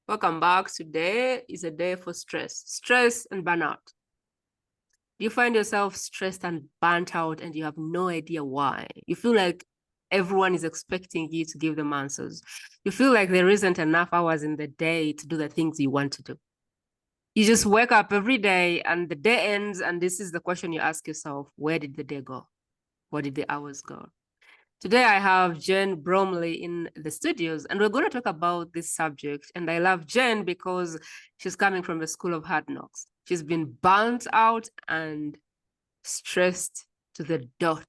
Welcome back. Today is a day for stress and burnout. You find yourself stressed and burnt out and you have no idea why. You feel like everyone is expecting you to give them answers. You feel like there isn't enough hours in the day to do the things you want to do. You just wake up every day and the day ends, and this is the question you ask yourself: where did the day go? Where did the hours go? Today, I have Jen Bromley in the studios, and we're going to talk about this subject. And I love Jen because she's coming from the school of hard knocks. She's been burnt out and stressed to the dot.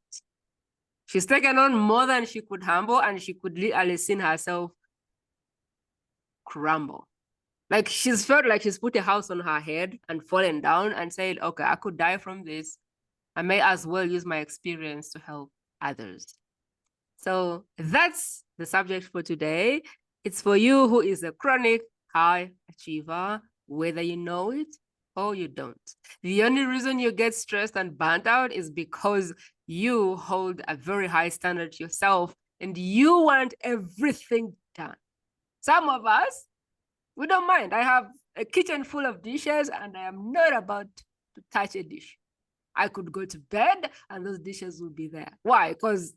She's taken on more than she could handle, and she could literally seen herself crumble. Like she's felt like she's put a house on her head and fallen down and said, okay, I could die from this. I may as well use my experience to help others. So that's the subject for today. It's for you who is a chronic high achiever, whether you know it or you don't. The only reason you get stressed and burnt out is because you hold a very high standard to yourself and you want everything done. Some of us, we don't mind. I have a kitchen full of dishes and I am not about to touch a dish. I could go to bed and those dishes will be there. Why? Because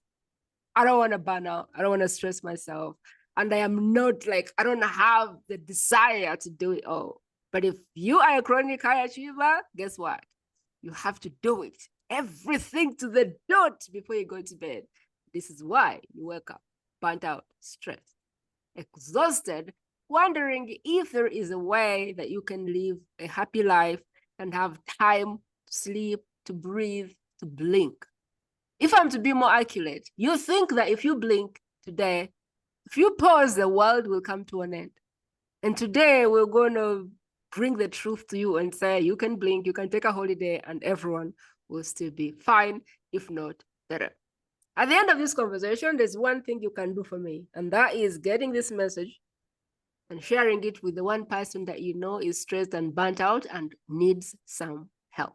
I don't want to burn out. I don't want to stress myself. And I am not like, I don't have the desire to do it all. But if you are a chronic high achiever, guess what? You have to do it. Everything to the dot before you go to bed. This is why you wake up burnt out, stressed, exhausted, wondering if there is a way that you can live a happy life and have time to sleep, to breathe, to blink. If I'm to be more accurate, you think that if you blink today, if you pause, the world will come to an end. And today we're going to bring the truth to you and say, you can blink, you can take a holiday, and everyone will still be fine, if not better. At the end of this conversation, there's one thing you can do for me, and that is getting this message and sharing it with the one person that you know is stressed and burnt out and needs some help.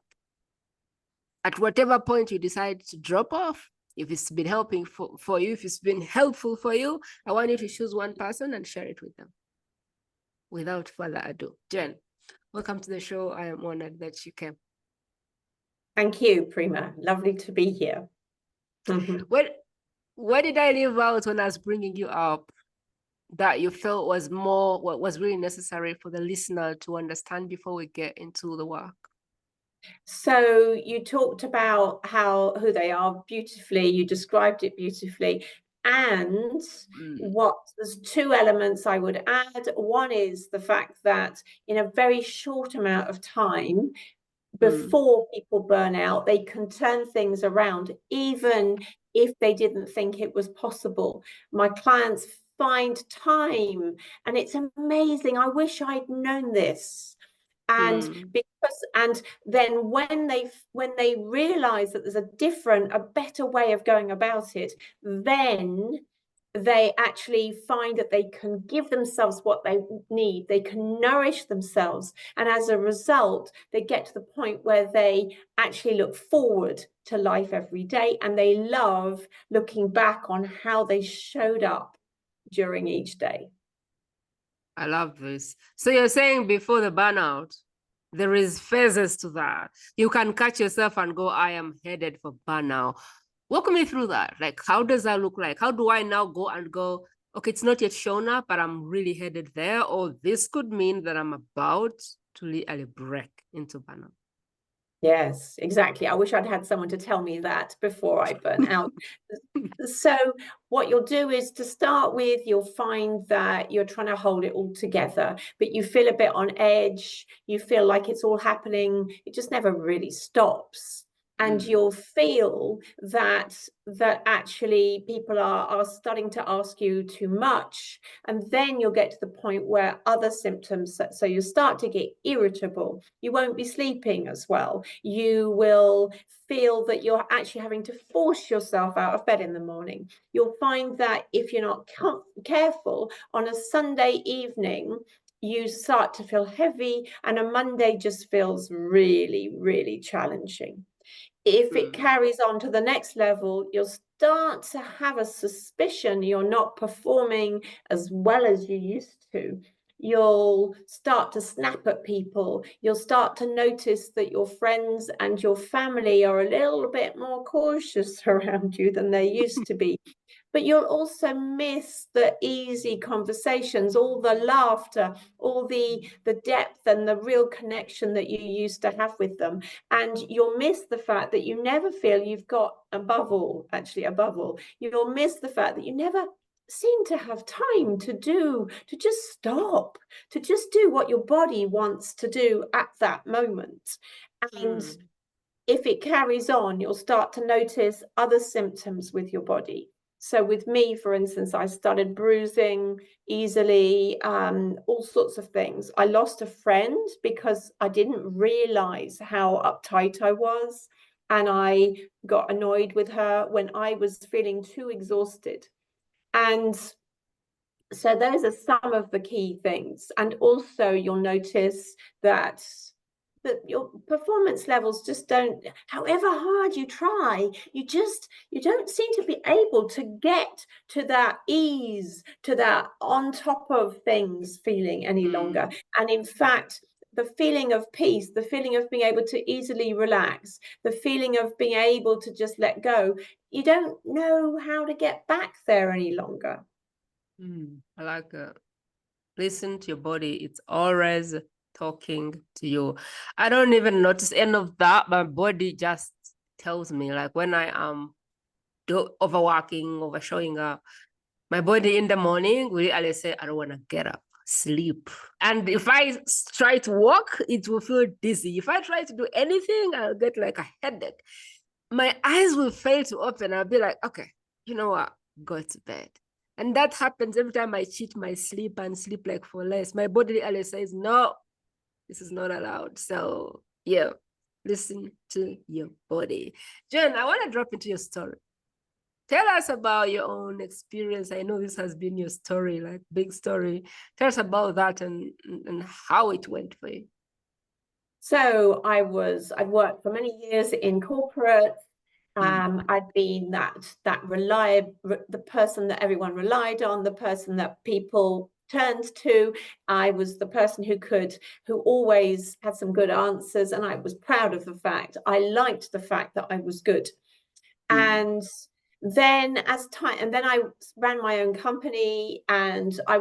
At whatever point you decide to drop off, if it's been helping for you, if it's been helpful for you, I want you to choose one person and share it with them. Without further ado, Jen, welcome to the show. I am honored that you came. Thank you, Prima. Lovely to be here. What did I leave out when I was bringing you up that you felt was more, what was really necessary for the listener to understand before we get into the work? So you talked about who they are beautifully, you described it beautifully. And there's two elements I would add. One is the fact that in a very short amount of time, before people burn out, they can turn things around, even if they didn't think it was possible. My clients find time, and it's amazing. I wish I'd known this. And then when they realize that there's a better way of going about it, then they actually find that they can give themselves what they need. They can nourish themselves. And as a result, they get to the point where they actually look forward to life every day. And they love looking back on how they showed up during each day. I love this. So you're saying before the burnout, there is phases to that. You can catch yourself and go, I am headed for burnout. Walk me through that. Like, how does that look like? How do I now go, okay, it's not yet shown up, but I'm really headed there. Or this could mean that I'm about to literally break into burnout. Yes, exactly. I wish I'd had someone to tell me that before I burn out. So what you'll do is, to start with, you'll find that you're trying to hold it all together, but you feel a bit on edge. You feel like it's all happening. It just never really stops. And you'll feel that actually people are starting to ask you too much. And then you'll get to the point where other symptoms, so you start to get irritable. You won't be sleeping as well. You will feel that you're actually having to force yourself out of bed in the morning. You'll find that if you're not careful, on a Sunday evening, you start to feel heavy, and a Monday just feels really, really challenging. If it carries on to the next level, you'll start to have a suspicion you're not performing as well as you used to. You'll start to snap at people. You'll start to notice that your friends and your family are a little bit more cautious around you than they used to be. But you'll also miss the easy conversations, all the laughter, all the depth and the real connection that you used to have with them. And you'll miss the fact that you never feel you've got, above all, you'll miss the fact that you never seem to have time to just stop, to just do what your body wants to do at that moment. And if it carries on, you'll start to notice other symptoms with your body. So with me, for instance, I started bruising easily, all sorts of things. I lost a friend because I didn't realize how uptight I was. And I got annoyed with her when I was feeling too exhausted. And so those are some of the key things. And also you'll notice that your performance levels just don't, however hard you try, you don't seem to be able to get to that ease, to that on top of things feeling any longer. And in fact, the feeling of peace, the feeling of being able to easily relax, the feeling of being able to just let go, you don't know how to get back there any longer. I like listen to your body. It's always talking to you. I don't even notice any of that. My body just tells me, like when I am overworking, overshowing up, my body in the morning will always say, I don't want to get up, sleep. And if I try to walk, it will feel dizzy. If I try to do anything, I'll get like a headache. My eyes will fail to open. I'll be like, okay, you know what? Go to bed. And that happens every time I cheat my sleep and sleep like for less. My body always says, no, this is not allowed. So yeah, listen to your body. Jen, I want to drop into your story. Tell us about your own experience. I know this has been your story, like big story. Tell us about that and how it went for you. So I'd worked for many years in corporate. I'd been that reliable, the person that everyone relied on, the person that people turned to. I was the person who always had some good answers, and I was proud of the fact. I liked the fact that I was good. And then I ran my own company, and I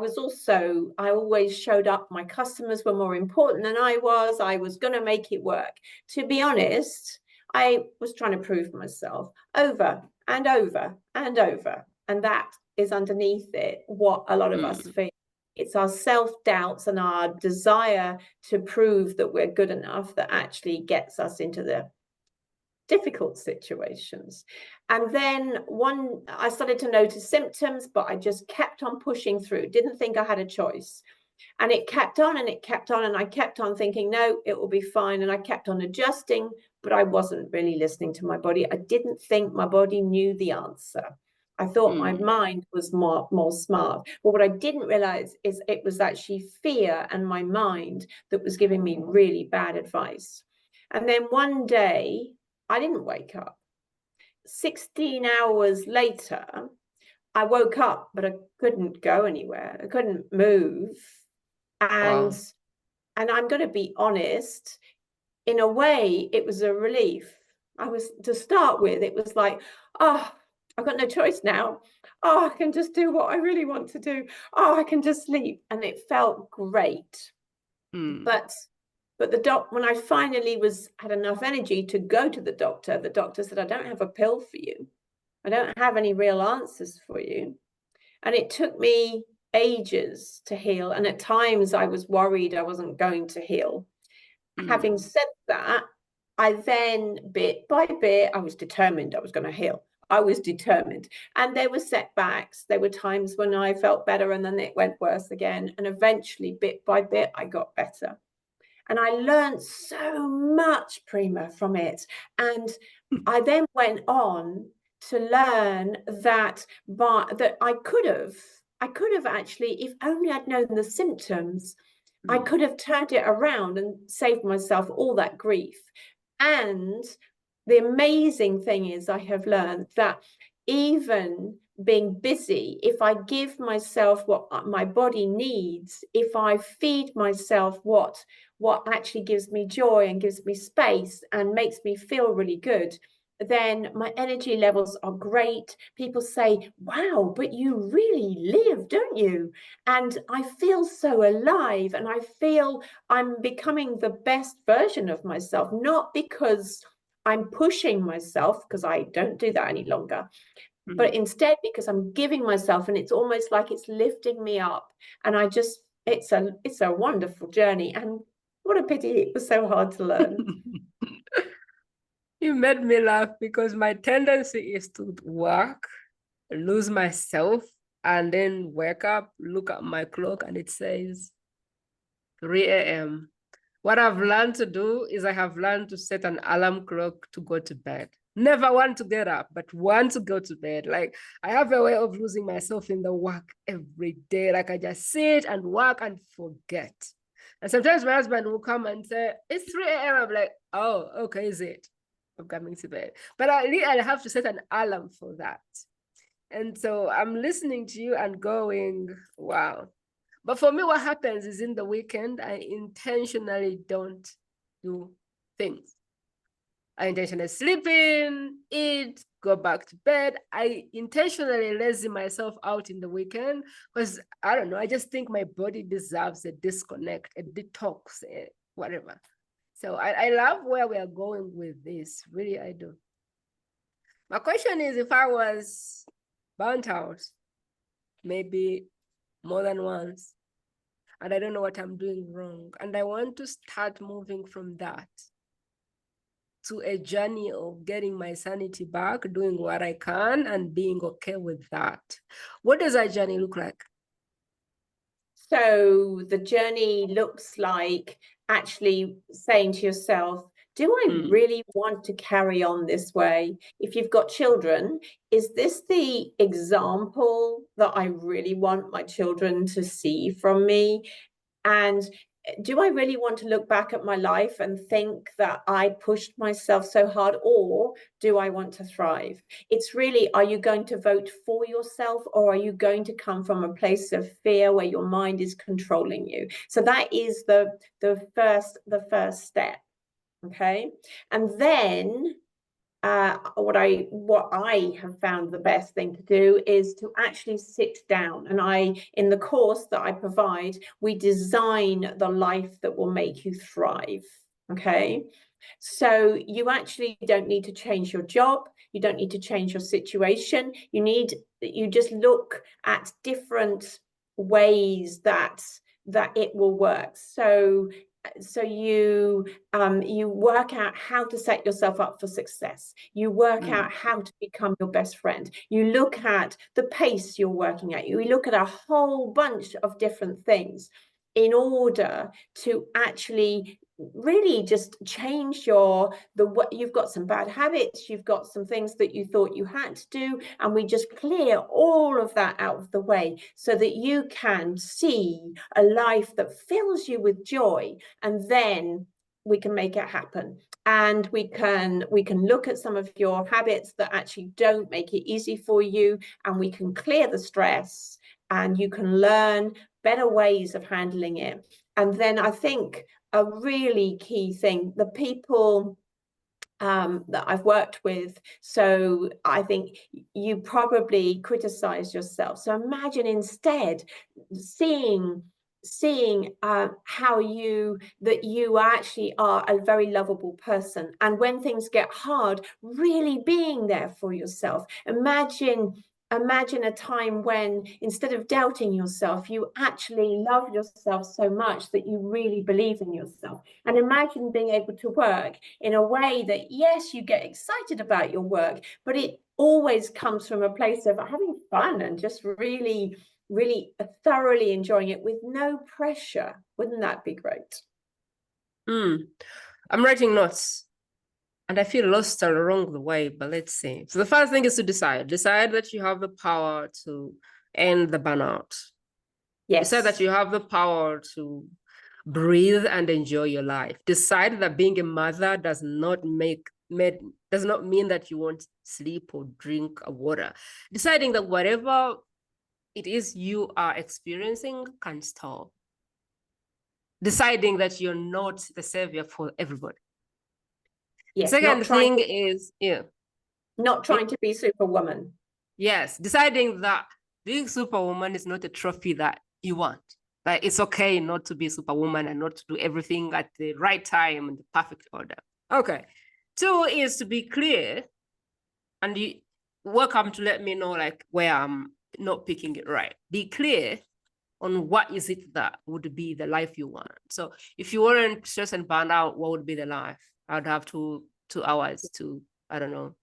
always showed up. My customers were more important than I was going to make it work. To be honest, I was trying to prove myself over and over and over. And that is underneath it what a lot of us feel. It's our self-doubts and our desire to prove that we're good enough that actually gets us into the difficult situations. And then I started to notice symptoms, but I just kept on pushing through, didn't think I had a choice. And it kept on and it kept on, and I kept on thinking, no, it will be fine. And I kept on adjusting, but I wasn't really listening to my body. I didn't think my body knew the answer. I thought my mind was more smart. But what I didn't realize is it was actually fear and my mind that was giving me really bad advice. And then one day, I didn't wake up. 16 hours later, I woke up, but I couldn't go anywhere. I couldn't move. And I'm going to be honest, in a way, it was a relief. To start with, it was like, oh, I've got no choice now. Oh, I can just do what I really want to do. Oh, I can just sleep. And it felt great. But when I finally had enough energy to go to the doctor said, I don't have a pill for you. I don't have any real answers for you. And it took me ages to heal. And at times I was worried I wasn't going to heal. Having said that, I then bit by bit, I was determined I was going to heal. I was determined. And there were setbacks. There were times when I felt better and then it went worse again. And eventually, bit by bit, I got better. And I learned so much, Prima, from it. And I then went on to learn that I could have actually, if only I'd known the symptoms, I could have turned it around and saved myself all that grief. And the amazing thing is I have learned that even being busy, if I give myself what my body needs, if I feed myself what actually gives me joy and gives me space and makes me feel really good, then my energy levels are great. People say, wow, but you really live, don't you? And I feel so alive, and I feel I'm becoming the best version of myself, not because I'm pushing myself, because I don't do that any longer, but instead because I'm giving myself, and it's almost like it's lifting me up. And I just, it's a wonderful journey. And what a pity it was so hard to learn. You made me laugh because my tendency is to work, lose myself, and then wake up, look at my clock, and it says 3 a.m. What I've learned to do is I have learned to set an alarm clock to go to bed. Never want to get up, but want to go to bed. Like, I have a way of losing myself in the work every day. Like, I just sit and work and forget. And sometimes my husband will come and say, it's 3 a.m. I'm like, oh, okay, is it? I'm coming to bed. But I have to set an alarm for that. And so I'm listening to you and going, wow. But for me, what happens is in the weekend, I intentionally don't do things. I intentionally sleep in, eat, go back to bed. I intentionally lazy myself out in the weekend because I don't know. I just think my body deserves a disconnect, a detox, whatever. So I love where we are going with this. Really, I do. My question is, if I was burnt out, maybe more than once, and I don't know what I'm doing wrong, and I want to start moving from that to a journey of getting my sanity back, doing what I can, and being okay with that. What does that journey look like? So the journey looks like actually saying to yourself, do I really want to carry on this way? If you've got children, is this the example that I really want my children to see from me? And do I really want to look back at my life and think that I pushed myself so hard, or do I want to thrive? It's really, are you going to vote for yourself, or are you going to come from a place of fear where your mind is controlling you? So that is the first step. Okay. And then what I have found the best thing to do is to actually sit down, and in the course that I provide, we design the life that will make you thrive. Okay. So you actually don't need to change your job. You don't need to change your situation. You just look at different ways that it will work. So you work out how to set yourself up for success. You work out how to become your best friend. You look at the pace you're working at. You look at a whole bunch of different things in order to actually really just change what you've got. Some bad habits, you've got some things that you thought you had to do, and we just clear all of that out of the way so that you can see a life that fills you with joy. And then we can make it happen, and we can look at some of your habits that actually don't make it easy for you, and we can clear the stress, and you can learn better ways of handling it. And then I think a really key thing, the people that I've worked with, so I think you probably criticize yourself. So imagine instead seeing how you actually are a very lovable person, and when things get hard, really being there for yourself. Imagine a time when, instead of doubting yourself, you actually love yourself so much that you really believe in yourself. And imagine being able to work in a way that, yes, you get excited about your work, but it always comes from a place of having fun and just really, really thoroughly enjoying it with no pressure. Wouldn't that be great? I'm writing notes. And I feel lost along the way, but let's see. So the first thing is to decide that you have the power to end the burnout. Yes. Decide that you have the power to breathe and enjoy your life. Decide that being a mother does not does not mean that you won't sleep or drink water. Deciding that whatever it is you are experiencing can stop. Deciding that you're not the savior for everybody. Yes, Second thing is, not trying to be Superwoman. Yes, deciding that being Superwoman is not a trophy that you want. Like, it's okay not to be Superwoman and not to do everything at the right time in the perfect order. Okay. 2 is to be clear, and you welcome to let me know like where I'm not picking it right. Be clear on what is it that would be the life you want. So if you weren't stressed and burned out, what would be the life? I'd have two hours to, I don't know,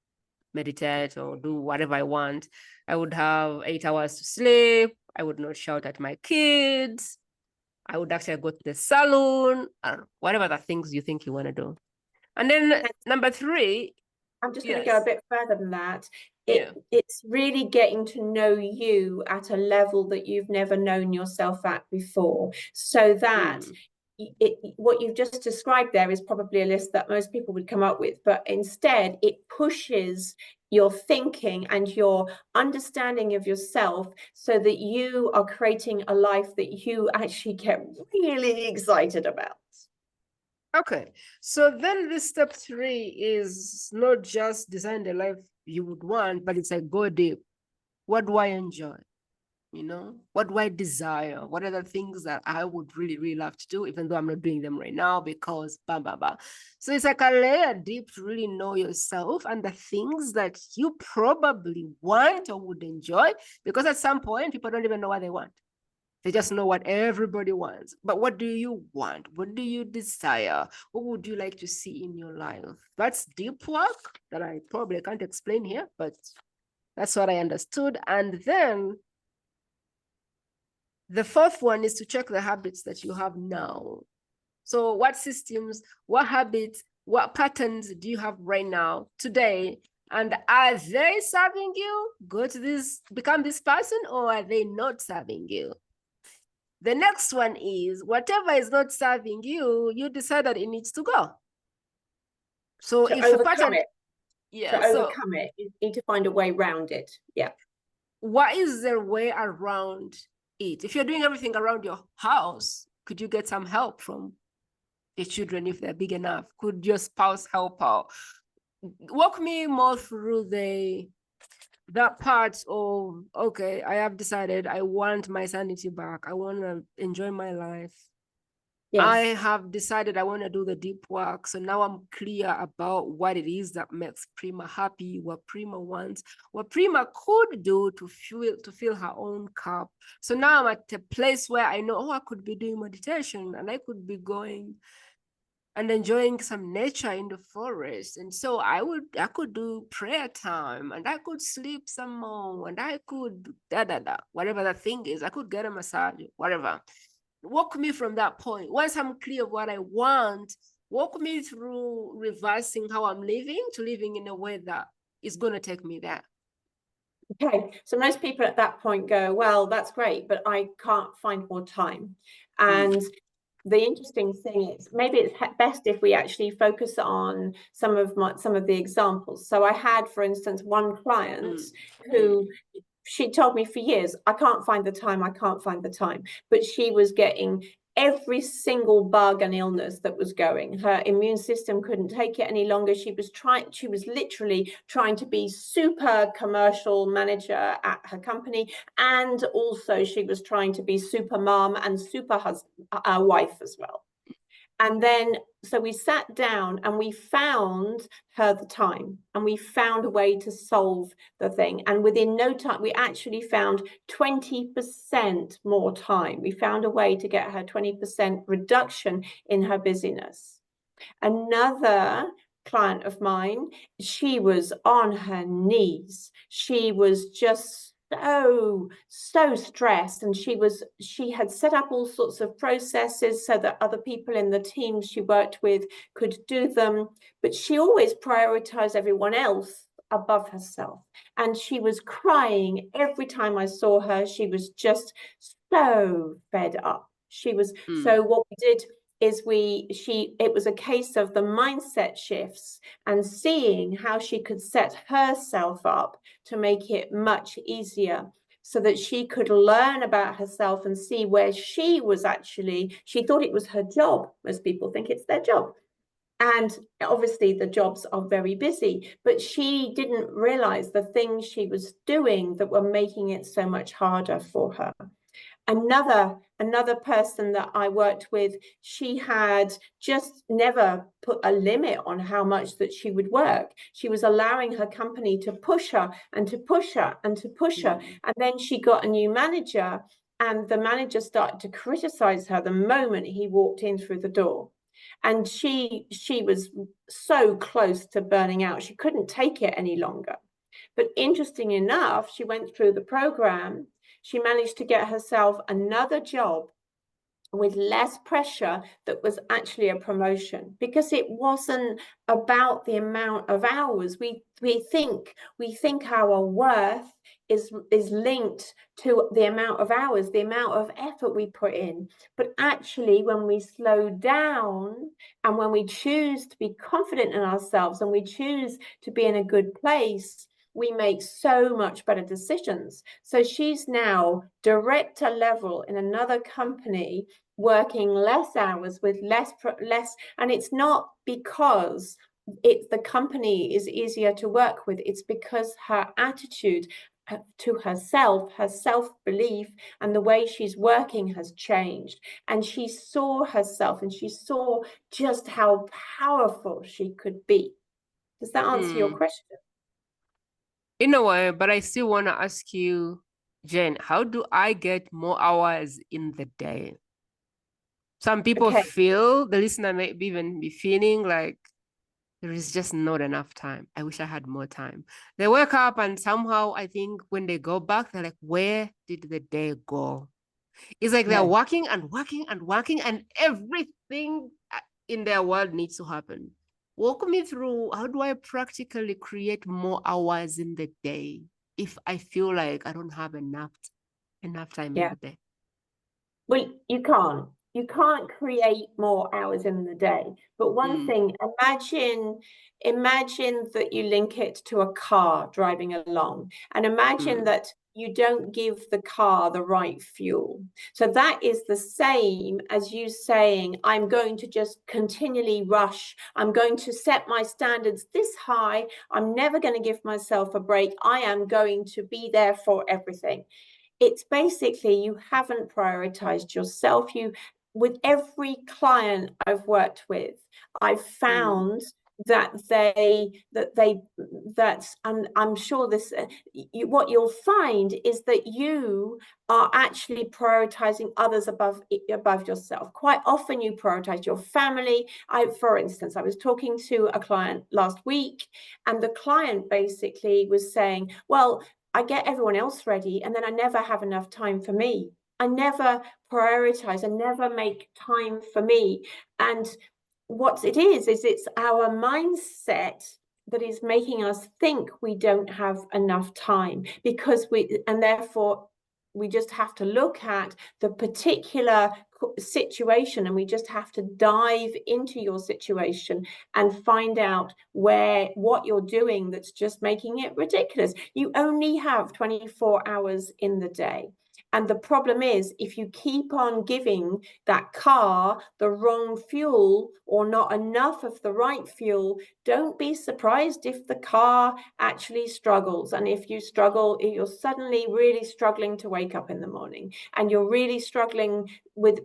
meditate or do whatever I want. I would have 8 hours to sleep. I would not shout at my kids. I would actually go to the salon. I don't know, whatever the things you think you want to do. And then number 3. I'm just going to go a bit further than that. Yeah. It's really getting to know you at a level that you've never known yourself at before. So that what you've just described there is probably a list that most people would come up with, but instead it pushes your thinking and your understanding of yourself so that you are creating a life that you actually get really excited about. Okay, so then this step 3 is not just design the life you would want, but it's like go deep. What do I enjoy? You know, what do I desire? What are the things that I would really, really love to do, even though I'm not doing them right now because blah, blah, blah. So it's like a layer deep to really know yourself and the things that you probably want or would enjoy, because at some point, people don't even know what they want. They just know what everybody wants. But what do you want? What do you desire? What would you like to see in your life? That's deep work that I probably can't explain here, but that's what I understood. And then the 4th one is to check the habits that you have now. So what systems, what habits, what patterns do you have right now, today? And are they serving you? Go to this, become this person, or are they not serving you? The next one is whatever is not serving you, you decide that it needs to go. So to if overcome it, you need to find a way around it. Yeah. What is the way around it? If you're doing everything around your house, could you get some help from your children if they're big enough? Could your spouse help out? Walk me more through that part of, okay, I have decided I want my sanity back. I want to enjoy my life. Yes. I have decided I want to do the deep work. So now I'm clear about what it is that makes Prima happy, what Prima wants, what Prima could do to fill her own cup. So now I'm at a place where I know, oh, I could be doing meditation and I could be going and enjoying some nature in the forest. And so I could do prayer time and I could sleep some more and I could whatever that thing is. I could get a massage, whatever. Walk me from that point. Once I'm clear of what I want, walk me through reversing how I'm living to living in a way that is going to take me there. Okay, so most people at that point go, well, that's great, but I can't find more time. And the interesting thing is maybe it's best if we actually focus on some of the examples. So I had, for instance, one client who she told me for years, I can't find the time, but she was getting every single bug and illness that was going. Her immune system couldn't take it any longer. She was literally trying to be super commercial manager at her company, and also she was trying to be super mom and super husband, wife as well. And then, so we sat down and we found her the time and we found a way to solve the thing. And within no time, we actually found 20% more time. We found a way to get her 20% reduction in her busyness. Another client of mine, she was on her knees. She was just so stressed, and she had set up all sorts of processes so that other people in the team she worked with could do them, but she always prioritized everyone else above herself, and she was crying every time I saw her. She was just so fed up. She was so what we did is it was a case of the mindset shifts and seeing how she could set herself up to make it much easier, so that she could learn about herself and see where she was actually, she thought it was her job. Most people think it's their job. And obviously the jobs are very busy, but she didn't realize the things she was doing that were making it so much harder for her. Another person that I worked with, she had just never put a limit on how much that she would work. She was allowing her company to push her and to push her and to push her. And then she got a new manager, and the manager started to criticize her the moment he walked in through the door. And she was so close to burning out. She couldn't take it any longer. But interesting enough, she went through the program. She managed to get herself another job with less pressure that was actually a promotion, because it wasn't about the amount of hours. We think our worth is linked to the amount of hours, the amount of effort we put in. But actually, when we slow down and when we choose to be confident in ourselves and we choose to be in a good place, we make so much better decisions. So she's now director level in another company, working less hours with less, and it's not because the company is easier to work with. It's because her attitude to herself, her self-belief, and the way she's working has changed. And she saw herself and she saw just how powerful she could be. Does that answer your question? In a way, but I still want to ask you, Jen, how do I get more hours in the day? Some people feel, the listener may even be feeling like there is just not enough time. I wish I had more time. They wake up and somehow I think when they go back, they're like, where did the day go? It's like they're working and working and working, and everything in their world needs to happen. Walk me through, how do I practically create more hours in the day if I feel like I don't have enough time in the day? Well, you can't create more hours in the day. But one thing, imagine that you link it to a car driving along, and imagine that you don't give the car the right fuel. So that is the same as you saying, I'm going to just continually rush. I'm going to set my standards this high. I'm never going to give myself a break. I am going to be there for everything. It's basically you haven't prioritized yourself. With every client I've worked with, I've found and I'm sure this what you'll find is that you are actually prioritizing others above yourself. Quite often you prioritize your family. For instance, I was talking to a client last week, and the client basically was saying, well, I get everyone else ready, and then I never have enough time for me. I never prioritize, I never make time for me. And what it is it's our mindset that is making us think we don't have enough time, and therefore we just have to look at the particular situation, and we just have to dive into your situation and find out what you're doing that's just making it ridiculous. You only have 24 hours in the day. And the problem is, if you keep on giving that car the wrong fuel or not enough of the right fuel, don't be surprised if the car actually struggles. And if you struggle, you're suddenly really struggling to wake up in the morning, and you're really struggling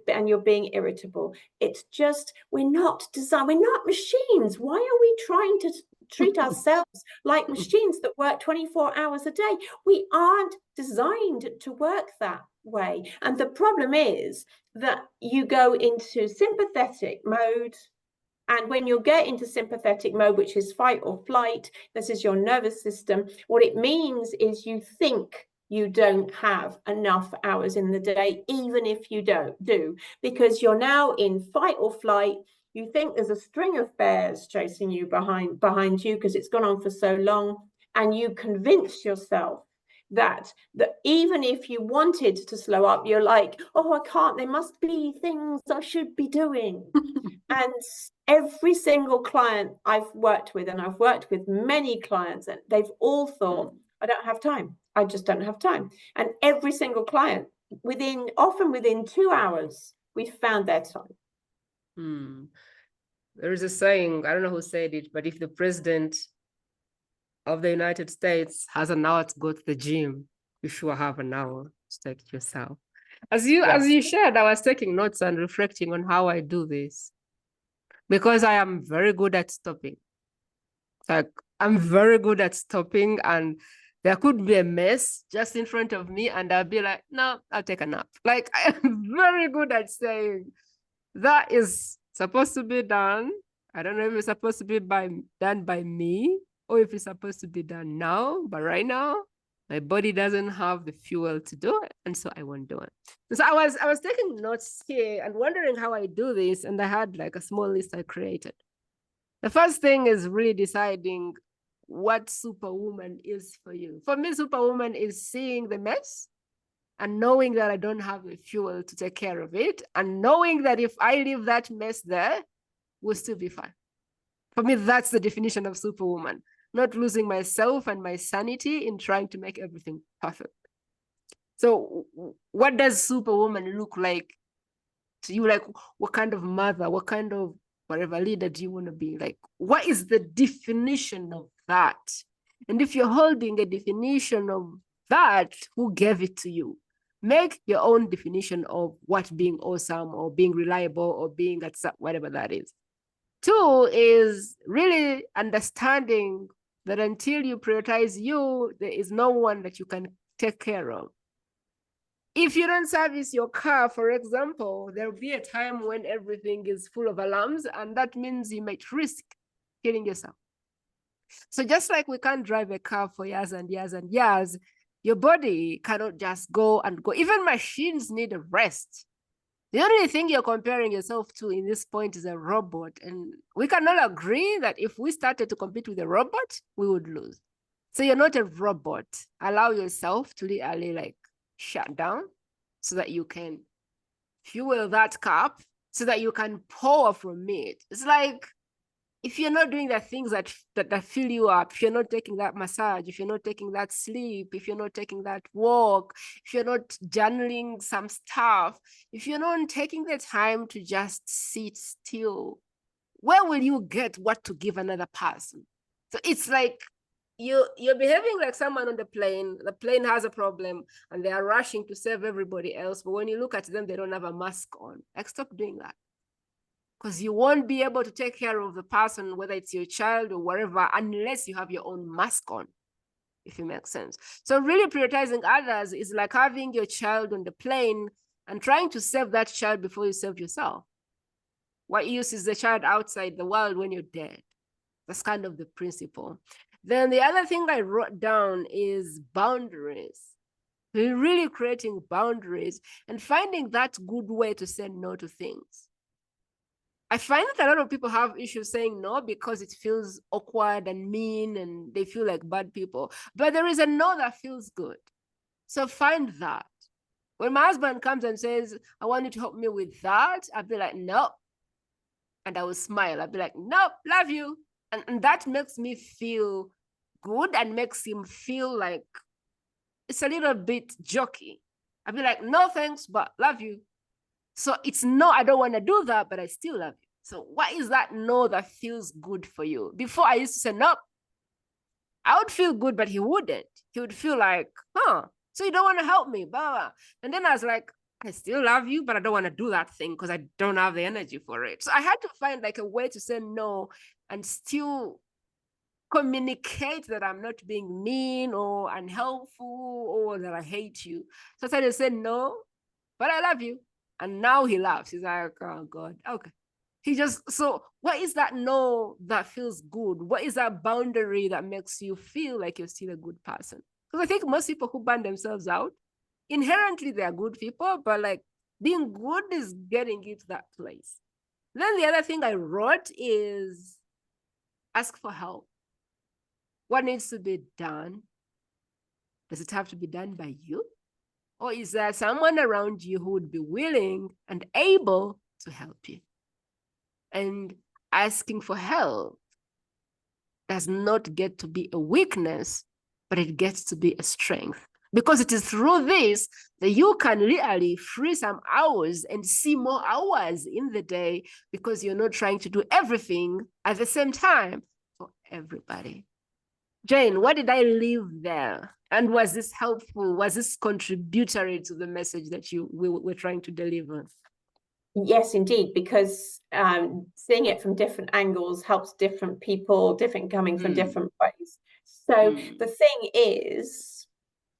and you're being irritable. It's just, we're not machines. Why are we trying to treat ourselves like machines that work 24 hours a day? We aren't designed to work that way. And the problem is that you go into sympathetic mode. And when you get into sympathetic mode, which is fight or flight, this is your nervous system, what it means is you think you don't have enough hours in the day, even if you do, because you're now in fight or flight. You think there's a string of bears chasing you behind you because it's gone on for so long, and you convince yourself that even if you wanted to slow up, you're like, oh, I can't, there must be things I should be doing. And every single client I've worked with, and I've worked with many clients, and they've all thought, I don't have time. I just don't have time. And every single client, often within 2 hours, we found their time. There is a saying, I don't know who said it, but if the president of the United States has an hour to go to the gym, you sure have an hour to take it yourself. As you shared, I was taking notes and reflecting on how I do this, because I am very good at stopping. Like, I'm very good at stopping, and there could be a mess just in front of me, and I'll be like, no, I'll take a nap. Like, I am very good at saying that is supposed to be done. I don't know if it's supposed to be done by me, or if it's supposed to be done now, but right now my body doesn't have the fuel to do it, and so I won't do it. So I was taking notes here and wondering how I do this, and I had like a small list I created. The first thing is really deciding what superwoman is for you. For me, superwoman is seeing the mess and knowing that I don't have the fuel to take care of it, and knowing that if I leave that mess there, we'll still be fine. For me, that's the definition of superwoman. Not losing myself and my sanity in trying to make everything perfect. So what does superwoman look like to you? Like, what kind of mother, what kind of whatever leader do you want to be? Like, what is the definition of that? And if you're holding a definition of that, who gave it to you? Make your own definition of what being awesome or being reliable or being at whatever that is. 2 is really understanding that until you prioritize you, there is no one that you can take care of. If you don't service your car, for example, there will be a time when everything is full of alarms, and that means you might risk killing yourself. So just like we can't drive a car for years and years and years, your body cannot just go and go. Even machines need a rest. The only thing you're comparing yourself to in this point is a robot. And we can all agree that if we started to compete with a robot, we would lose. So you're not a robot. Allow yourself to really like shut down so that you can fuel that cup, so that you can pour from it. It's like, if you're not doing the things that fill you up, if you're not taking that massage, if you're not taking that sleep, if you're not taking that walk, if you're not journaling some stuff, if you're not taking the time to just sit still, where will you get what to give another person? So it's like you're behaving like someone on the plane has a problem and they are rushing to save everybody else. But when you look at them, they don't have a mask on. Like, stop doing that. Because you won't be able to take care of the person, whether it's your child or whatever, unless you have your own mask on, if it makes sense. So really prioritizing others is like having your child on the plane and trying to save that child before you save yourself. What use is the child outside the world when you're dead? That's kind of the principle. Then the other thing I wrote down is boundaries. We're really creating boundaries and finding that good way to say no to things. I find that a lot of people have issues saying no because it feels awkward and mean and they feel like bad people. But there is a no that feels good. So find that. When my husband comes and says, I want you to help me with that, I'll be like, no. And I will smile. I'll be like, nope, love you. And that makes me feel good and makes him feel like it's a little bit jokey. I'll be like, no, thanks, but love you. So it's no, I don't want to do that, but I still love you. So what is that no that feels good for you? Before I used to say, no, I would feel good, but he wouldn't. He would feel like, so you don't want to help me, blah, blah. And then I was like, I still love you, but I don't want to do that thing because I don't have the energy for it. So I had to find like a way to say no and still communicate that I'm not being mean or unhelpful or that I hate you. So I started to say no, but I love you. And now he laughs. He's like, oh God, okay. So what is that no that feels good? What is that boundary that makes you feel like you're still a good person? Because I think most people who burn themselves out, inherently they are good people, but like being good is getting you to that place. Then the other thing I wrote is ask for help. What needs to be done? Does it have to be done by you? Or is there someone around you who would be willing and able to help you? And asking for help does not get to be a weakness, but it gets to be a strength. Because it is through this that you can really free some hours and see more hours in the day, because you're not trying to do everything at the same time for everybody. Jane, what did I leave there? And was this helpful? Was this contributory to the message that we were trying to deliver? Yes, indeed, because seeing it from different angles helps different people, coming from different ways. So the thing is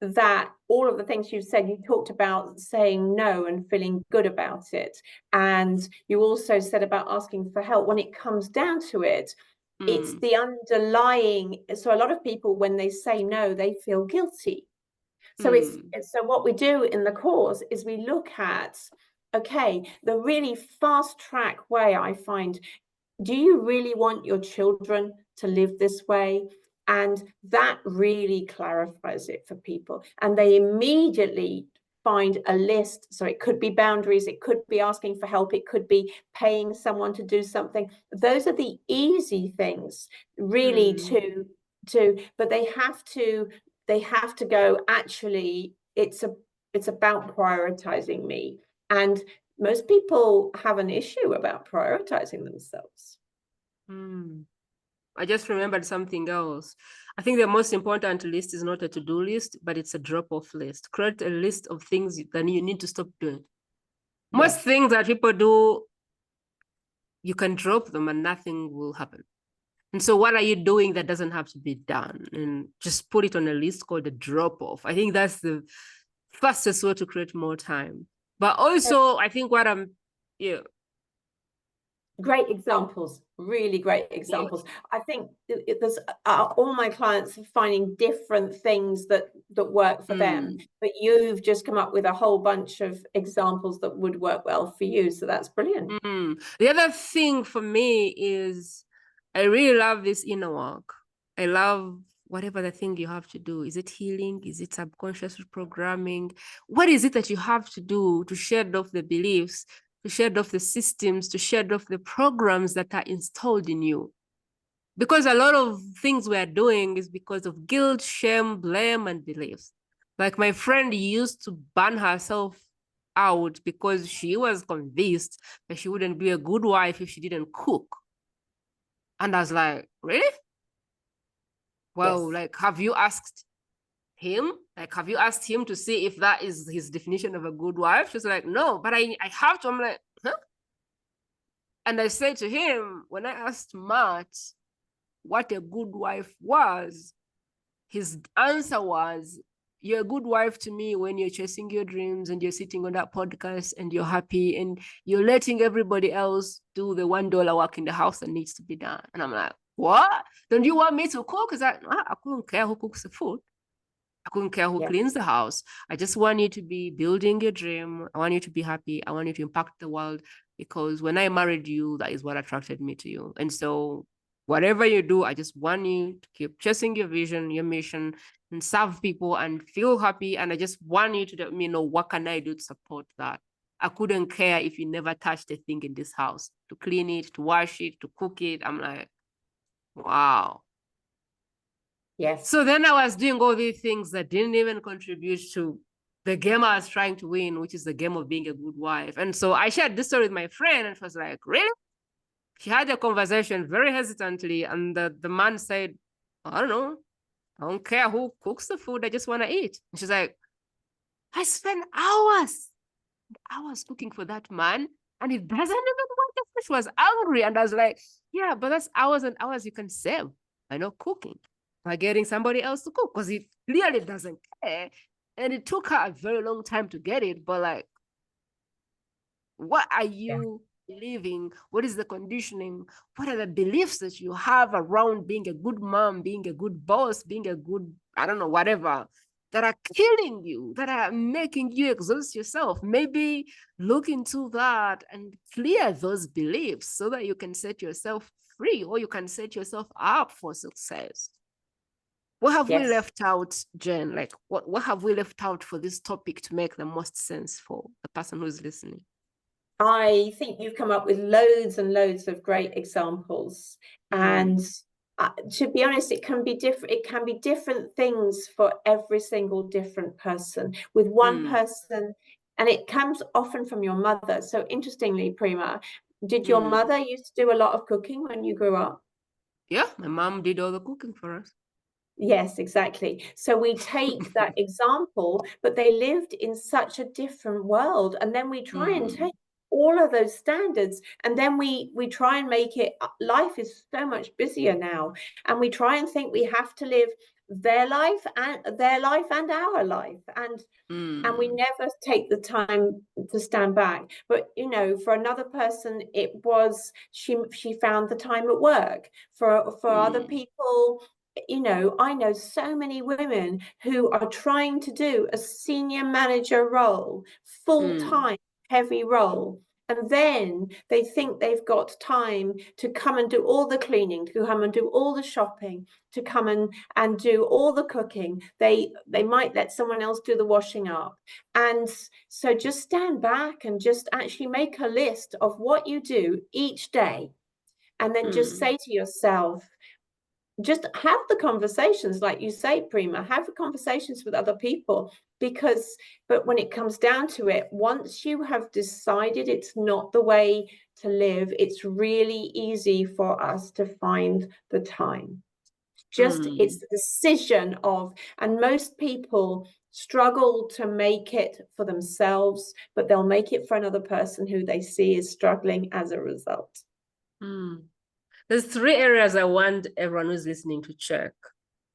that all of the things you said, you talked about saying no and feeling good about it. And you also said about asking for help. When it comes down to it, it's the underlying. So a lot of people, when they say no, they feel guilty. So so what we do in the course is we look at, okay, the really fast track way I find, do you really want your children to live this way? And that really clarifies it for people. And they immediately find a list. So it could be boundaries, it could be asking for help, it could be paying someone to do something. Those are the easy things really but they have to go, actually, it's about prioritizing me. And most people have an issue about prioritizing themselves. I just remembered something else. I think the most important list is not a to-do list, but it's a drop-off list. Create a list of things that you need to stop doing. Most things that people do, you can drop them and nothing will happen. And so what are you doing that doesn't have to be done? And just put it on a list called a drop-off. I think that's the fastest way to create more time. But also, I think what great examples, really great examples. I think there's all my clients are finding different things that work for them, but you've just come up with a whole bunch of examples that would work well for you. So that's brilliant. The other thing for me is I really love this inner work. I love whatever the thing you have to do. Is it healing? Is it subconscious reprogramming? What is it that you have to do to shed off the beliefs, to shed off the systems, to shed off the programs that are installed in you? Because a lot of things we are doing is because of guilt, shame, blame, and beliefs. Like my friend used to burn herself out because she was convinced that she wouldn't be a good wife if she didn't cook. And I was like, really? Well, like, have you asked him? Like, have you asked him to see if that is his definition of a good wife? She's like, no, but I have to. I'm like, huh? And I said to him, when I asked Matt what a good wife was, his answer was, you're a good wife to me when you're chasing your dreams and you're sitting on that podcast and you're happy and you're letting everybody else do the $1 work in the house that needs to be done. And I'm like, what? Don't you want me to cook? Because I couldn't care who cooks the food. I couldn't care who cleans the house. I just want you to be building your dream. I want you to be happy. I want you to impact the world, because when I married you, that is what attracted me to you. And so whatever you do, I just want you to keep chasing your vision, your mission, and serve people and feel happy. And I just want you to let me know, what can I do to support that? I couldn't care if you never touched a thing in this house, to clean it, to wash it, to cook it. I'm like, wow. Yes. So then I was doing all these things that didn't even contribute to the game I was trying to win, which is the game of being a good wife. And so I shared this story with my friend, and she was like, really? She had a conversation very hesitantly, and the man said, I don't know. I don't care who cooks the food. I just want to eat. And she's like, I spent hours cooking for that man, and he doesn't even want the food. She was angry. And I was like, yeah, but that's hours and hours you can save by not cooking, by getting somebody else to cook, because he clearly doesn't care. And it took her a very long time to get it. But like, what are you believing? What is the conditioning? What are the beliefs that you have around being a good mom, being a good boss, being a good, I don't know, whatever, that are killing you, that are making you exhaust yourself? Maybe look into that and clear those beliefs so that you can set yourself free, or you can set yourself up for success. What have we Yes. left out, Jen? Like, what have we left out for this topic to make the most sense for the person who's listening? I think you've come up with loads and loads of great examples. And to be honest, it can be different. It can be different things for every single different person. With one person, and it comes often from your mother. So interestingly, Prima, did your mother used to do a lot of cooking when you grew up? Yeah, my mom did all the cooking for us. Yes, exactly. So we take that example, but they lived in such a different world. And then we try and take all of those standards, and then we try and make it, life is so much busier now, and we try and think we have to live their life and our life, and we never take the time to stand back. But you know, for another person, it was she found the time at work. For other people, you know, I know so many women who are trying to do a senior manager role, full-time, heavy role, and then they think they've got time to come and do all the cleaning, to come and do all the shopping, to come and do all the cooking. They might let someone else do the washing up. And so just stand back and just actually make a list of what you do each day, and then just say to yourself, just have the conversations, like you say, Prima, have the conversations with other people, but when it comes down to it, once you have decided it's not the way to live, it's really easy for us to find the time. It's the decision of, and most people struggle to make it for themselves, but they'll make it for another person who they see is struggling as a result. There's 3 areas I want everyone who's listening to check: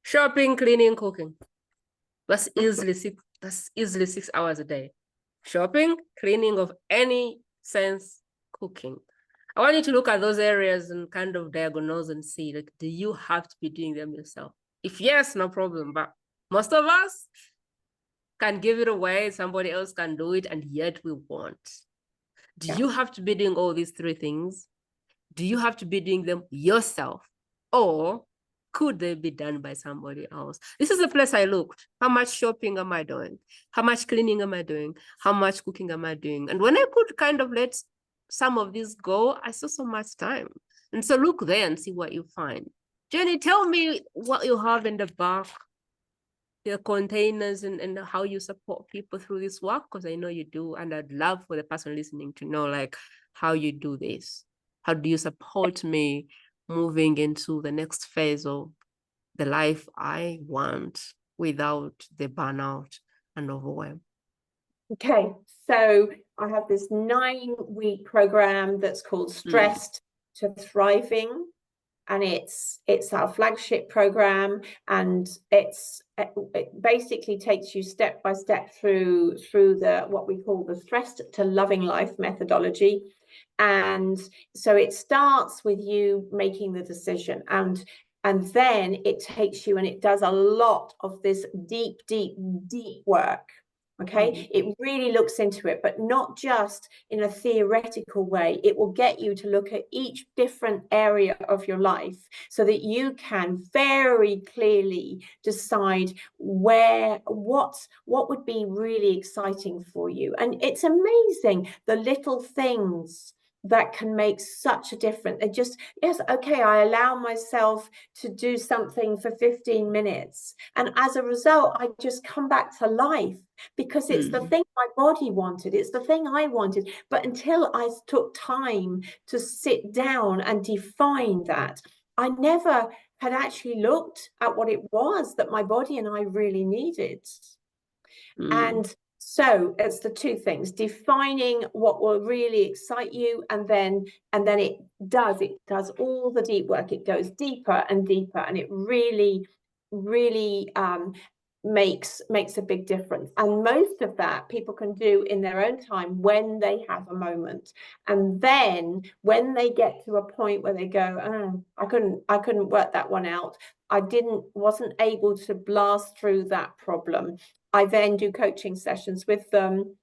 shopping, cleaning, cooking. That's easily 6 hours a day. Shopping, cleaning of any sense, cooking. I want you to look at those areas and kind of diagnose and see, like, do you have to be doing them yourself? If yes, no problem. But most of us can give it away. Somebody else can do it, and yet we won't. Do you have to be doing all these 3 things? Do you have to be doing them yourself? Or could they be done by somebody else? This is the place I looked. How much shopping am I doing? How much cleaning am I doing? How much cooking am I doing? And when I could kind of let some of these go, I saw so much time. And so look there and see what you find. Jenny, tell me what you have in the back, the containers, and how you support people through this work, because I know you do. And I'd love for the person listening to know, like, how you do this. How do you support me moving into the next phase of the life I want without the burnout and overwhelm? Okay, so I have this 9-week program that's called Stressed to Thriving, and it's our flagship program, and it basically takes you step by step through the what we call the Stressed to Loving Life methodology. And so it starts with you making the decision, and then it takes you and it does a lot of this deep work. Okay, it really looks into it, but not just in a theoretical way. It will get you to look at each different area of your life so that you can very clearly decide what would be really exciting for you. And it's amazing the little things that can make such a difference. It just, yes, okay, I allow myself to do something for 15 minutes. And as a result, I just come back to life, because it's the thing my body wanted, it's the thing I wanted. But until I took time to sit down and define that, I never had actually looked at what it was that my body and I really needed. And so it's the 2 things: defining what will really excite you, and then it does all the deep work. It goes deeper and deeper, and it really makes a big difference. And most of that people can do in their own time when they have a moment. And then when they get to a point where they go, oh, I couldn't work that one out, wasn't able to blast through that problem, I then do coaching sessions with them,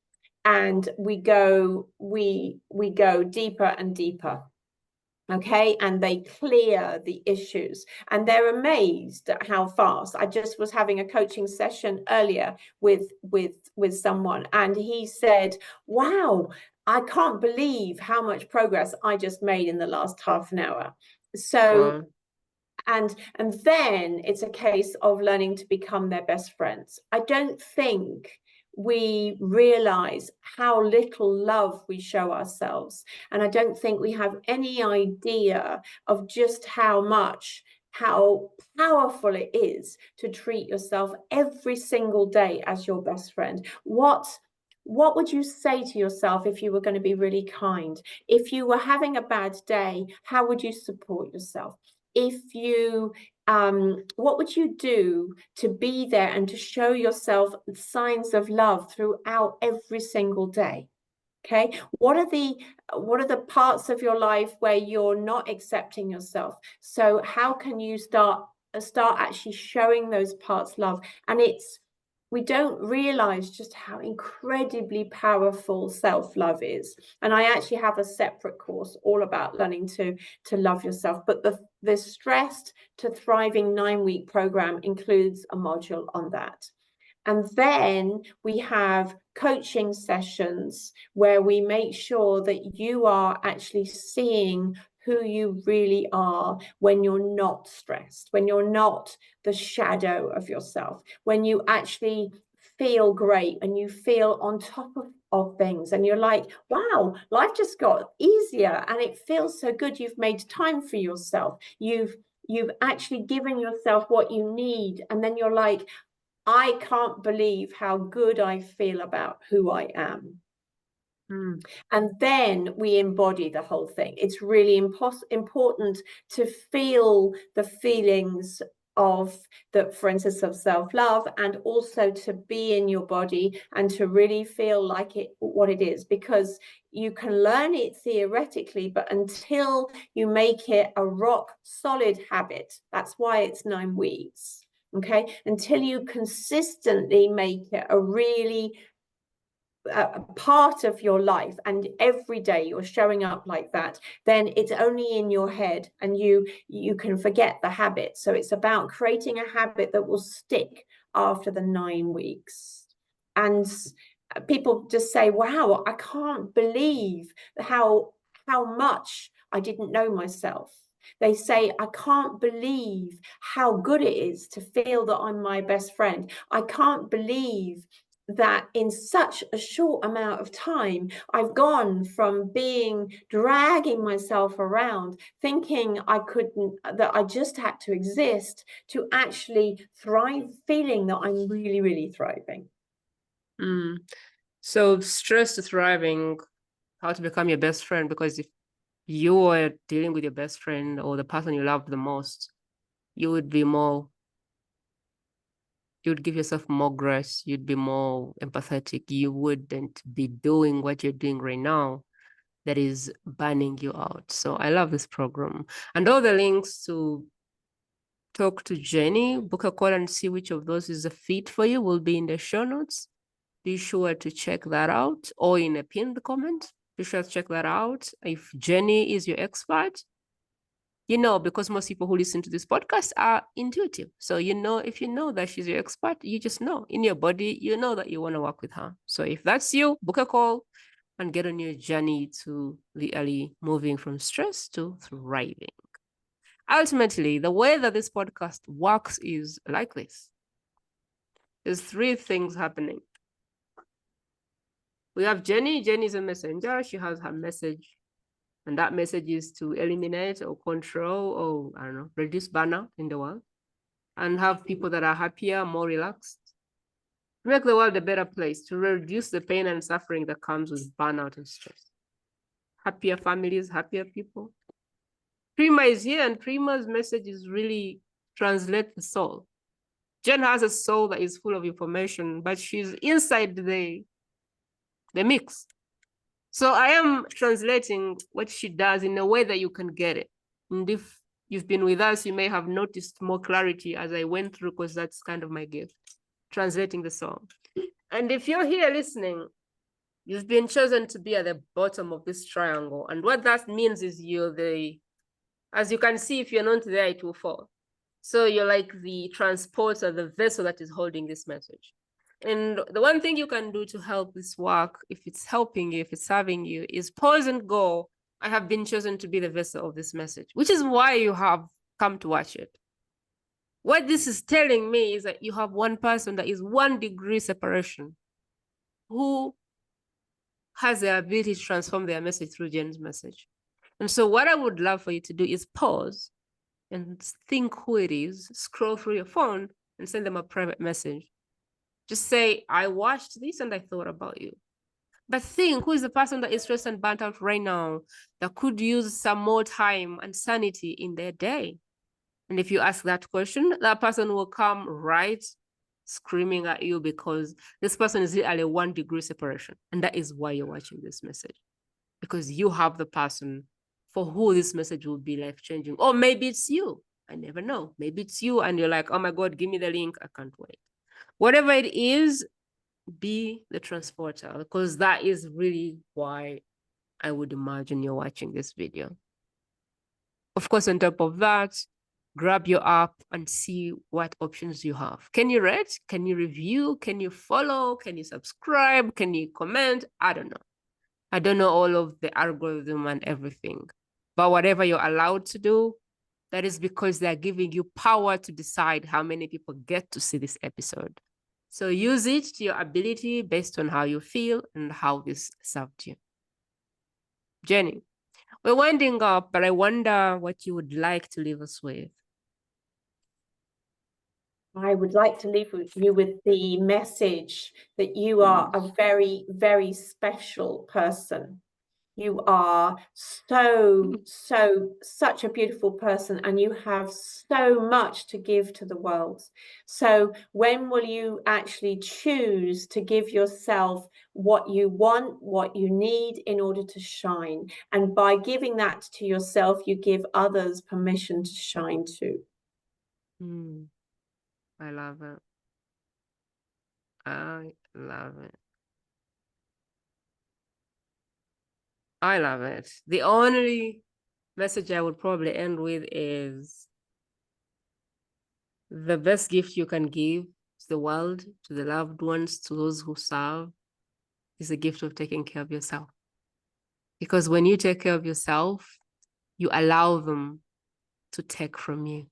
and we go deeper and deeper. Okay, and they clear the issues, and they're amazed at how fast. I just was having a coaching session earlier with someone, and he said, wow, I can't believe how much progress I just made in the last half an hour. So and then it's a case of learning to become their best friends. I don't think we realize how little love we show ourselves, and I don't think we have any idea of just how powerful it is to treat yourself every single day as your best friend. What would you say to yourself if you were going to be really kind? If you were having a bad day, how would you support yourself? If you what would you do to be there and to show yourself signs of love throughout every single day? Okay, what are the parts of your life where you're not accepting yourself? So how can you start actually showing those parts love? And we don't realize just how incredibly powerful self-love is. And I actually have a separate course all about learning to love yourself. But the Stressed to Thriving 9-week program includes a module on that. And then we have coaching sessions where we make sure that you are actually seeing who you really are when you're not stressed, when you're not the shadow of yourself, when you actually feel great and you feel on top of things, and you're like, wow, life just got easier and it feels so good. You've made time for yourself. You've actually given yourself what you need. And then you're like, I can't believe how good I feel about who I am. And then we embody the whole thing. It's really important to feel the feelings of the, for instance, of self-love, and also to be in your body and to really feel like it, what it is, because you can learn it theoretically, but until you make it a rock solid habit, that's why it's 9 weeks. Okay, until you consistently make it a really a part of your life, and every day you're showing up like that, then it's only in your head and you can forget the habit. So it's about creating a habit that will stick after the 9 weeks. And people just say, wow, I can't believe how much I didn't know myself. They say, I can't believe how good it is to feel that I'm my best friend. I can't believe that in such a short amount of time, I've gone from dragging myself around, thinking that I just had to exist, to actually thrive, feeling that I'm really, really thriving. So Stress to Thriving, how to become your best friend, because if you are dealing with your best friend or the person you love the most, you would give yourself more grace, you'd be more empathetic, you wouldn't be doing what you're doing right now that is burning you out. So I love this program. And all the links to talk to Jenny, book a call and see which of those is a fit for you will be in the show notes. Be sure to check that out, or in a pinned comment. Be sure to check that out. If Jenny is your expert, because most people who listen to this podcast are intuitive. So, if you know that she's your expert, you just know in your body, you know that you want to work with her. So if that's you, book a call and get on your journey to really moving from stress to thriving. Ultimately, the way that this podcast works is like this. There's 3 things happening. We have Jenny. Jenny is a messenger. She has her message. And that message is to eliminate or control or, reduce burnout in the world and have people that are happier, more relaxed, to make the world a better place, to reduce the pain and suffering that comes with burnout and stress. Happier families, happier people. Prima is here, and Prima's message is really translate the soul. Jen has a soul that is full of information, but she's inside the mix. So I am translating what she does in a way that you can get it. And if you've been with us, you may have noticed more clarity as I went through, because that's kind of my gift, translating the song. And if you're here listening, you've been chosen to be at the bottom of this triangle. And what that means is you're the As you can see, if you're not there, it will fall. So you're like the transporter, the vessel that is holding this message. And the one thing you can do to help this work, if it's helping you, if it's serving you, is pause and go, I have been chosen to be the vessel of this message, which is why you have come to watch it. What this is telling me is that you have one person that is 1 degree separation who has the ability to transform their message through Jen's message. And so what I would love for you to do is pause and think who it is, scroll through your phone and send them a private message. Just say, I watched this and I thought about you. But think, who is the person that is stressed and burnt out right now that could use some more time and sanity in their day? And if you ask that question, that person will come right screaming at you because this person is literally 1 degree separation. And that is why you're watching this message, because you have the person for who this message will be life-changing. Or maybe it's you. I never know. Maybe it's you and you're like, oh my God, give me the link. I can't wait. Whatever it is, be the transporter, because that is really why I would imagine you're watching this video. Of course, on top of that, grab your app and see what options you have. Can you rate? Can you review? Can you follow? Can you subscribe? Can you comment? I don't know. I don't know all of the algorithm and everything. But whatever you're allowed to do, that is because they're giving you power to decide how many people get to see this episode. So use it to your ability based on how you feel and how this served you. Jenny, we're winding up, but I wonder what you would like to leave us with. I would like to leave you with the message that you are a very, very special person. You are such a beautiful person, and you have so much to give to the world. So when will you actually choose to give yourself what you want, what you need in order to shine? And by giving that to yourself, you give others permission to shine too. I love it. I love it. I love it. The only message I would probably end with is the best gift you can give to the world, to the loved ones, to those who serve, is the gift of taking care of yourself. Because when you take care of yourself, you allow them to take from you.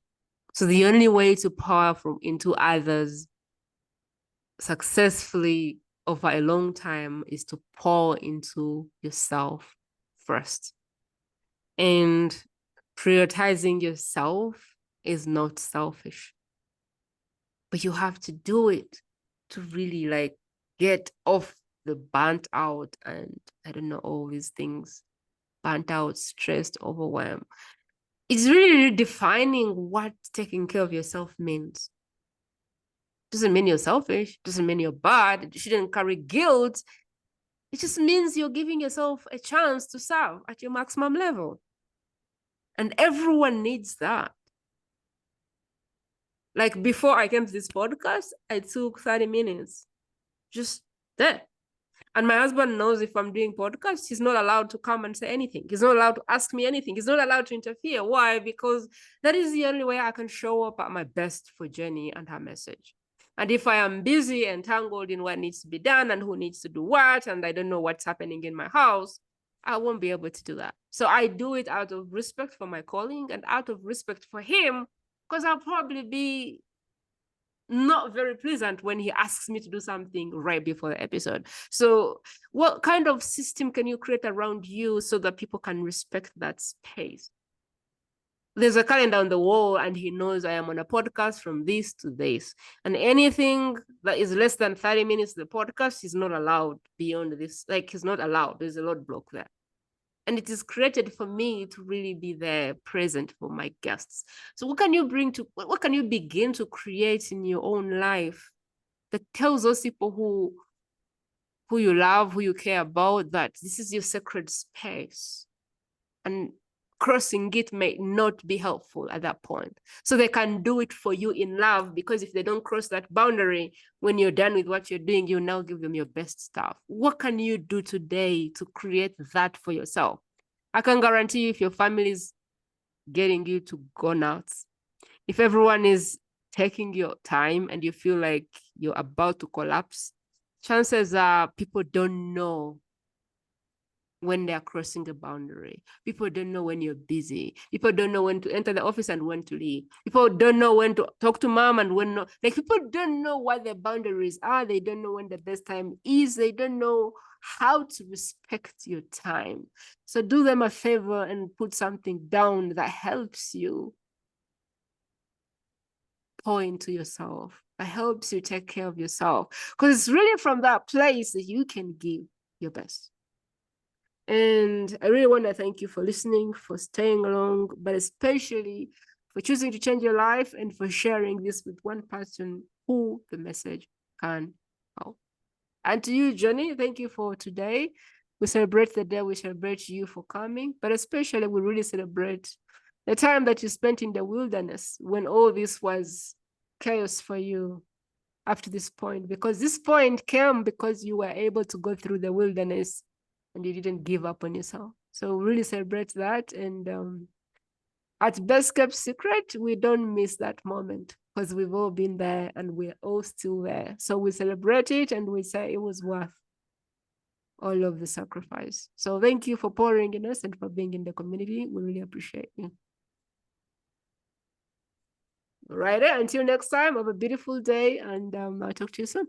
So the only way to pour from into others successfully over a long time is to pour into yourself first. And prioritizing yourself is not selfish, but you have to do it to really like get off the burnt out and I don't know, all these things, burnt out, stressed, overwhelmed. It's really redefining what taking care of yourself means. Doesn't mean you're selfish, doesn't mean you're bad, you shouldn't carry guilt. It just means you're giving yourself a chance to serve at your maximum level. And everyone needs that. Like before I came to this podcast, I took 30 minutes just there. And my husband knows if I'm doing podcasts, he's not allowed to come and say anything. He's not allowed to ask me anything. He's not allowed to interfere. Why? Because that is the only way I can show up at my best for Jenny and her message. And if I am busy and tangled in what needs to be done and who needs to do what, and I don't know what's happening in my house, I won't be able to do that. So I do it out of respect for my calling and out of respect for him, because I'll probably be not very pleasant when he asks me to do something right before the episode. So what kind of system can you create around you so that people can respect that space? There's a calendar on the wall and he knows I am on a podcast from this to this. And anything that is less than 30 minutes of the podcast is not allowed beyond this. Like, he's not allowed. There's a roadblock there. And it is created for me to really be there present for my guests. So what can you begin to create in your own life that tells those people who you love, who you care about, that this is your sacred space, and crossing it may not be helpful at that point. So they can do it for you in love, because if they don't cross that boundary, when you're done with what you're doing, you now give them your best stuff. What can you do today to create that for yourself? I can guarantee you, if your family is getting you to go nuts. If everyone is taking your time and you feel like you're about to collapse, chances are people don't know when they're crossing a boundary. People don't know when you're busy. People don't know when to enter the office and when to leave. People don't know when to talk to mom and when not. Like, people don't know what their boundaries are. They don't know when the best time is. They don't know how to respect your time. So do them a favor and put something down that helps you pour into yourself, that helps you take care of yourself. Because it's really from that place that you can give your best. And I really want to thank you for listening, for staying along, but especially for choosing to change your life and for sharing this with one person who the message can help. And to you, Johnny, thank you for today. We celebrate the day, we celebrate you for coming, but especially we really celebrate the time that you spent in the wilderness when all this was chaos for you up to this point, because this point came because you were able to go through the wilderness and you didn't give up on yourself. So really celebrate that. And at Best Kept Secret, we don't miss that moment because we've all been there and we're all still there. So we celebrate it and we say it was worth all of the sacrifice. So thank you for pouring in us and for being in the community. We really appreciate you. All right, until next time, have a beautiful day, and I'll talk to you soon.